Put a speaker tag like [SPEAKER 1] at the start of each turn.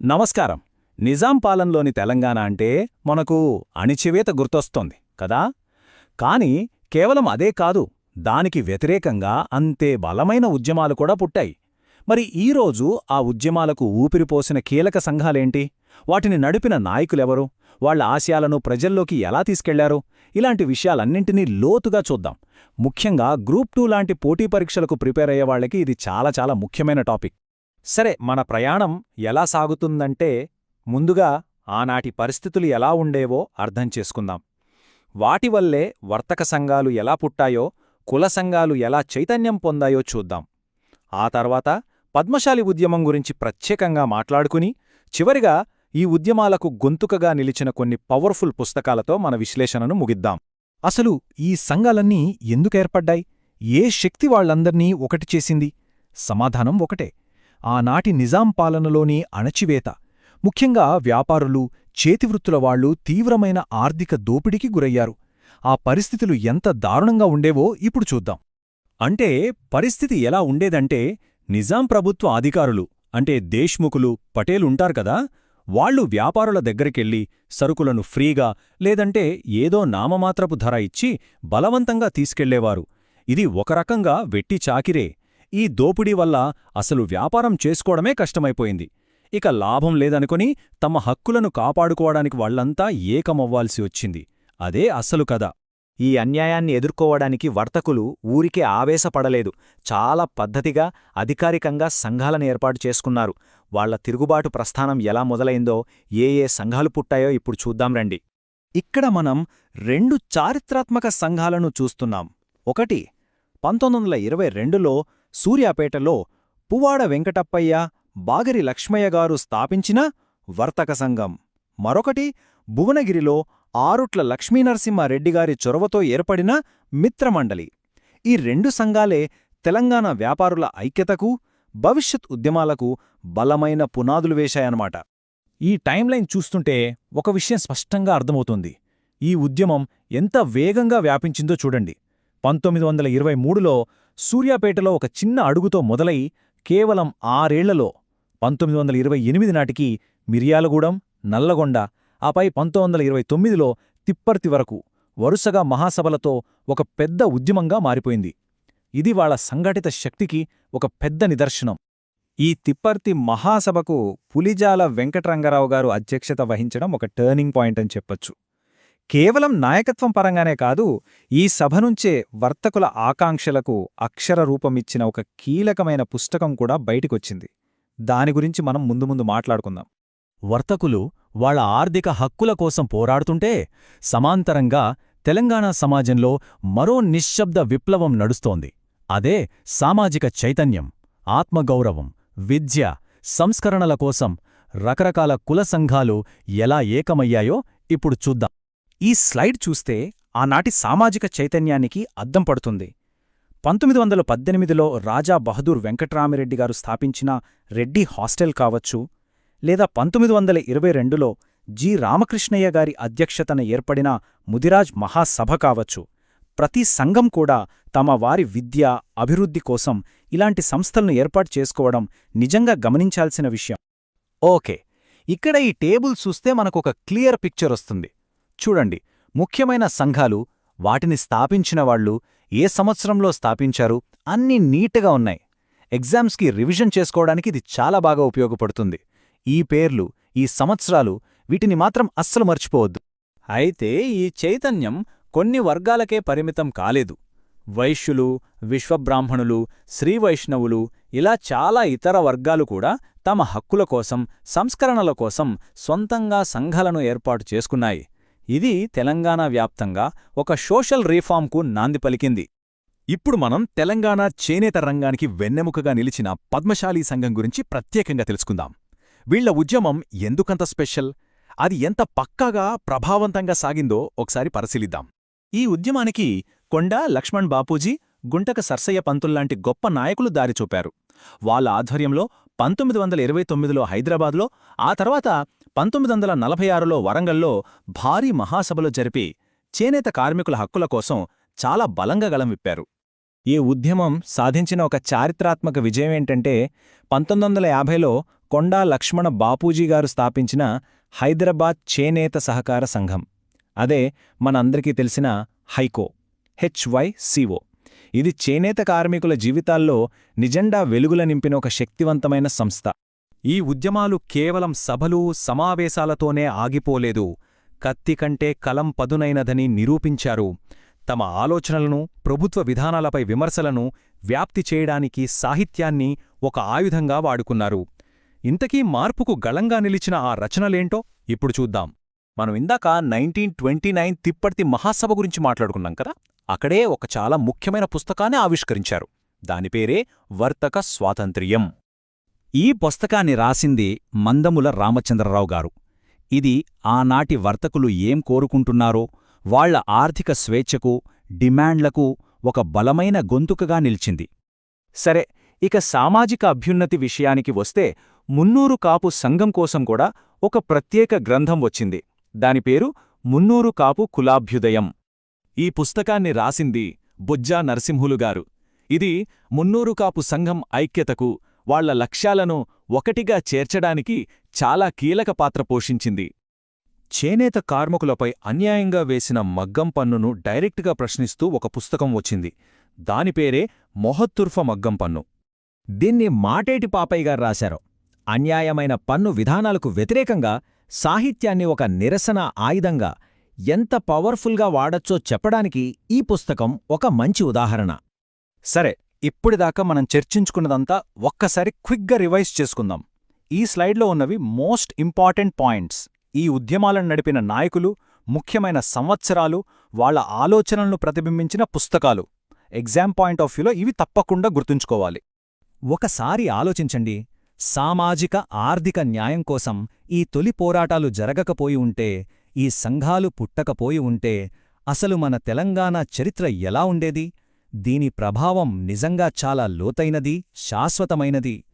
[SPEAKER 1] నమస్కారం. నిజాం పాలనలోని తెలంగాణ అంటే మనకు అణిచివేత గుర్తొస్తోంది కదా. కాని కేవలం అదే కాదు, దానికి వ్యతిరేకంగా అంతే బలమైన ఉద్యమాలు కూడా పుట్టాయి. మరి ఈరోజు ఆ ఉద్యమాలకు ఊపిరిపోసిన కీలక సంఘాలేంటి, వాటిని నడిపిన నాయకులెవరు, వాళ్ల ఆశయాలను ప్రజల్లోకి ఎలా తీసుకెళ్లారు, ఇలాంటి విషయాలన్నింటినీ లోతుగా చూద్దాం. ముఖ్యంగా గ్రూప్ 2 లాంటి పోటీ పరీక్షలకు ప్రిపేర్ అయ్యేవాళ్లకి ఇది చాలా చాలా ముఖ్యమైన టాపిక్. సరే, మన ప్రయాణం ఎలా సాగుతుందంటే ముందుగా ఆనాటి పరిస్థితులు ఎలా ఉండేవో అర్థం చేసుకుందాం. వాటివల్లే వర్తక సంఘాలు ఎలా పుట్టాయో, కుల సంఘాలు ఎలా చైతన్యం పొందాయో చూద్దాం. ఆ తర్వాత పద్మశాలి ఉద్యమం గురించి ప్రత్యేకంగా మాట్లాడుకుని, చివరిగా ఈ ఉద్యమాలకు గొంతుకగా నిలిచిన కొన్ని పవర్ఫుల్ పుస్తకాలతో మన విశ్లేషణను ముగిద్దాం. అసలు ఈ సంఘాలన్నీ ఎందుకేర్పడ్డాయి? ఏ శక్తి వాళ్లందర్నీ ఒకటి చేసింది? సమాధానం ఒకటే: ఆనాటి నిజాం పాలనలోని అణచివేత. ముఖ్యంగా వ్యాపారులు, చేతివృత్తులవాళ్లు తీవ్రమైన ఆర్థిక దోపిడీకి గురయ్యారు. ఆ పరిస్థితులు ఎంత దారుణంగా ఉండేవో ఇప్పుడు చూద్దాం. అంటే పరిస్థితి ఎలా ఉండేదంటే, నిజాం ప్రభుత్వ అధికారులు అంటే దేశ్ముఖులు, పటేలుంటారు కదా, వాళ్లు వ్యాపారుల దగ్గరికెళ్ళి సరుకులను ఫ్రీగా లేదంటే ఏదో నామమాత్రపు ధర ఇచ్చి బలవంతంగా తీసుకెళ్లేవారు. ఇది ఒక రకంగా వెట్టి చాకిరే. ఈ దోపిడీ వల్ల అసలు వ్యాపారం చేసుకోవడమే కష్టమైపోయింది. ఇక లాభం లేదనుకుని తమ హక్కులను కాపాడుకోవడానికి వాళ్లంతా ఏకమవ్వాల్సి వచ్చింది. అదే అసలు కథ.
[SPEAKER 2] ఈ అన్యాయాన్ని ఎదుర్కోవడానికి వర్తకులు ఊరికే ఆవేశపడలేదు. చాలా పద్ధతిగా, అధికారికంగా సంఘాలను ఏర్పాటు చేసుకున్నారు. వాళ్ల తిరుగుబాటు ప్రస్థానం ఎలా మొదలైందో, ఏ సంఘాలు పుట్టాయో ఇప్పుడు చూద్దాం రండి.
[SPEAKER 1] ఇక్కడ మనం 2 చారిత్రాత్మక సంఘాలను చూస్తున్నాం. ఒకటి 1922లో సూర్యాపేటలో పువ్వాడ వెంకటప్పయ్య, బాగరి లక్ష్మయ్యగారు స్థాపించిన వర్తక సంఘం. మరొకటి భువనగిరిలో ఆరుట్ల లక్ష్మీనరసింహారెడ్డిగారి చొరవతో ఏర్పడిన మిత్రమండలి. ఈ 2 సంఘాలే తెలంగాణ వ్యాపారుల ఐక్యతకు, భవిష్యత్ ఉద్యమాలకు బలమైన పునాదులు వేశాయన్నమాట. ఈ టైంలైన్ చూస్తుంటే ఒక విషయం స్పష్టంగా అర్థమవుతుంది. ఈ ఉద్యమం ఎంత వేగంగా వ్యాపించిందో చూడండి. 1923లో సూర్యాపేటలో ఒక చిన్న అడుగుతో మొదలై కేవలం 6 ఏళ్లలో 1928 నాటికి మిర్యాలగూడెం, నల్లగొండ, ఆపై 1929లో తిప్పర్తి వరకు వరుసగా మహాసభలతో ఒక పెద్ద ఉద్యమంగా మారిపోయింది. ఇది వాళ్ల సంఘటిత శక్తికి ఒక పెద్ద నిదర్శనం. ఈ తిప్పర్తి మహాసభకు పులిజాల వెంకటరంగారావు గారు అధ్యక్షత వహించడం ఒక టర్నింగ్ పాయింట్ అని చెప్పొచ్చు. కేవలం నాయకత్వం పరంగానే కాదు, ఈ సభ నుంచే వర్తకుల ఆకాంక్షలకు అక్షర రూపమిచ్చిన ఒక కీలకమైన పుస్తకం కూడా బయటికొచ్చింది. దాని గురించి మనం ముందు ముందు మాట్లాడుకుందాం. వర్తకులు వాళ్ల ఆర్థిక హక్కుల కోసం పోరాడుతుంటే, సమాంతరంగా తెలంగాణ సమాజంలో మరో నిశ్శబ్ద విప్లవం నడుస్తోంది. అదే సామాజిక చైతన్యం, ఆత్మగౌరవం, విద్య, సంస్కరణల కోసం రకరకాల కుల సంఘాలు ఎలా ఏకమయ్యాయో ఇప్పుడు చూద్దాం. ఈ స్లైడ్ చూస్తే ఆనాటి సామాజిక చైతన్యానికి అద్దం పడుతుంది. 1918లో రాజా బహదూర్ వెంకట్రామిరెడ్డిగారు స్థాపించిన రెడ్డి హాస్టల్ కావచ్చు, లేదా 1922లో జి రామకృష్ణయ్య గారి అధ్యక్షతన ఏర్పడిన ముదిరాజ్ మహాసభ కావచ్చు. ప్రతి సంఘం కూడా తమ వారి విద్య, అభివృద్ధి కోసం ఇలాంటి సంస్థలను ఏర్పాటు చేసుకోవడం నిజంగా గమనించాల్సిన విషయం. ఓకే, ఇక్కడ ఈ టేబుల్ చూస్తే మనకొక క్లియర్ పిక్చర్ వస్తుంది. చూడండి, ముఖ్యమైన సంఘాలు, వాటిని స్థాపించినవాళ్లు, ఏ సంవత్సరంలో స్థాపించారు, అన్నీ నీట్గా ఉన్నాయి. ఎగ్జామ్స్కి రివిజన్ చేసుకోవడానికి ఇది చాలా బాగా ఉపయోగపడుతుంది. ఈ పేర్లు, ఈ సంవత్సరాలు, వీటిని మాత్రం అస్సలు మర్చిపోవద్దు. అయితే ఈ చైతన్యం కొన్ని వర్గాలకే పరిమితం కాలేదు. వైశ్యులు, విశ్వబ్రాహ్మణులు, శ్రీవైష్ణవులు, ఇలా చాలా ఇతర వర్గాలు కూడా తమ హక్కుల కోసం, సంస్కరణల కోసం సొంతంగా సంఘాలను ఏర్పాటు చేసుకున్నాయి. ఇది తెలంగాణ వ్యాప్తంగా ఒక సోషల్ రీఫార్మ్కు నాంది పలికింది. ఇప్పుడు మనం తెలంగాణ చేనేత రంగానికి వెన్నెముకగా నిలిచిన పద్మశాలి సంఘం గురించి ప్రత్యేకంగా తెలుసుకుందాం. వీళ్ల ఉద్యమం ఎందుకంత స్పెషల్, అది ఎంత పక్కాగా, ప్రభావవంతంగా సాగిందో ఒకసారి పరిశీలిద్దాం. ఈ ఉద్యమానికి కొండా లక్ష్మణ్ బాపూజీ, గుంటక సర్సయ్య పంతుల్లాంటి గొప్ప నాయకులు దారిచూపారు. వాళ్ల ఆధ్వర్యంలో 1929లో హైదరాబాద్లో, ఆ తర్వాత 1946లో వరంగల్లో భారీ మహాసభలు జరిపి చేనేత కార్మికుల హక్కుల కోసం చాలా బలంగా గళం విప్పారు. ఈ ఉద్యమం సాధించిన ఒక చారిత్రాత్మక విజయమేంటంటే 1950లో కొండా లక్ష్మణ బాపూజీగారు స్థాపించిన హైదరాబాద్ చేనేత సహకార సంఘం. అదే మనందరికీ తెలిసిన హైకో, HYCO. ఇది చేనేత కార్మికుల జీవితాల్లో నిజంగా వెలుగుల నింపిన ఒక శక్తివంతమైన సంస్థ.
[SPEAKER 2] ఈ ఉద్యమాలు కేవలం సభలు, సమావేశాలతోనే ఆగిపోలేదు. కత్తికంటే కలం పదునైనదని నిరూపించారు. తమ ఆలోచనలను, ప్రభుత్వ విధానాలపై విమర్శలను వ్యాప్తి చేయడానికి సాహిత్యాన్ని ఒక ఆయుధంగా వాడుకున్నారు. ఇంతకీ మార్పుకు గళంగా నిలిచిన ఆ రచనలేంటో ఇప్పుడు చూద్దాం.
[SPEAKER 1] మనం ఇందాక 1929 తిప్పర్తి మహాసభ గురించి మాట్లాడుకున్నాం కదా. అక్కడే ఒక చాలా ముఖ్యమైన పుస్తకాన్ని ఆవిష్కరించారు. దానిపేరే వర్తక స్వాతంత్ర్యం.
[SPEAKER 2] ఈ పుస్తకాన్ని రాసింది మందముల రామచంద్రరావు గారు. ఇది ఆనాటి వర్తకులు ఏం కోరుకుంటున్నారో, వాళ్ల ఆర్థిక స్వేచ్ఛకు, డిమాండ్లకు ఒక బలమైన గొంతుకగా నిలిచింది. సరే, ఇక సామాజిక అభ్యున్నతి విషయానికి వస్తే మున్నూరు కాపు సంఘం కోసం కూడా ఒక ప్రత్యేక గ్రంథం వచ్చింది. దానిపేరు మున్నూరు కాపు కులాభ్యుదయం.
[SPEAKER 1] ఈ పుస్తకాన్ని రాసింది బొజ్జా నరసింహులుగారు. ఇది మున్నూరు కాపు సంఘం ఐక్యతకు, వాళ్ల లక్ష్యాలను ఒకటిగా చేర్చడానికి చాలా కీలక పాత్ర పోషించింది. చేనేత కార్మికులపై అన్యాయంగా వేసిన మగ్గం పన్నును డైరెక్ట్గా ప్రశ్నిస్తూ ఒక పుస్తకం వచ్చింది. దానిపేరే మొహత్తుర్ఫ మగ్గం పన్ను. దీన్ని మాటేటి పాపయ్యగారు రాశారు. అన్యాయమైన పన్ను విధానాలకు వ్యతిరేకంగా సాహిత్యాన్ని ఒక నిరసన ఆయుధంగా ఎంత పవర్ఫుల్గా వాడచ్చో చెప్పడానికి ఈ పుస్తకం ఒక మంచి ఉదాహరణ.
[SPEAKER 2] సరే, ఇప్పుడిదాకా మనం చర్చించుకున్నదంతా ఒక్కసారి క్విక్గా రివైజ్ చేసుకుందాం. ఈ స్లైడ్లో ఉన్నవి మోస్ట్ ఇంపార్టెంట్ పాయింట్స్. ఈ ఉద్యమాలను నడిపిన నాయకులు, ముఖ్యమైన సంవత్సరాలు, వాళ్ల ఆలోచనలను ప్రతిబింబించిన పుస్తకాలు. ఎగ్జామ్ పాయింట్ ఆఫ్ వ్యూలో ఇవి తప్పకుండా గుర్తుంచుకోవాలి. ఒకసారి ఆలోచించండి, సామాజిక ఆర్థిక న్యాయం కోసం ఈ తొలి పోరాటాలు జరగకపోయి ఉంటే, ఈ సంఘాలు పుట్టకపోయి ఉంటే అసలు మన తెలంగాణ చరిత్ర ఎలా ఉండేది? దీని ప్రభావం నిజంగా చాలా లోతైనది, శాశ్వతమైనది.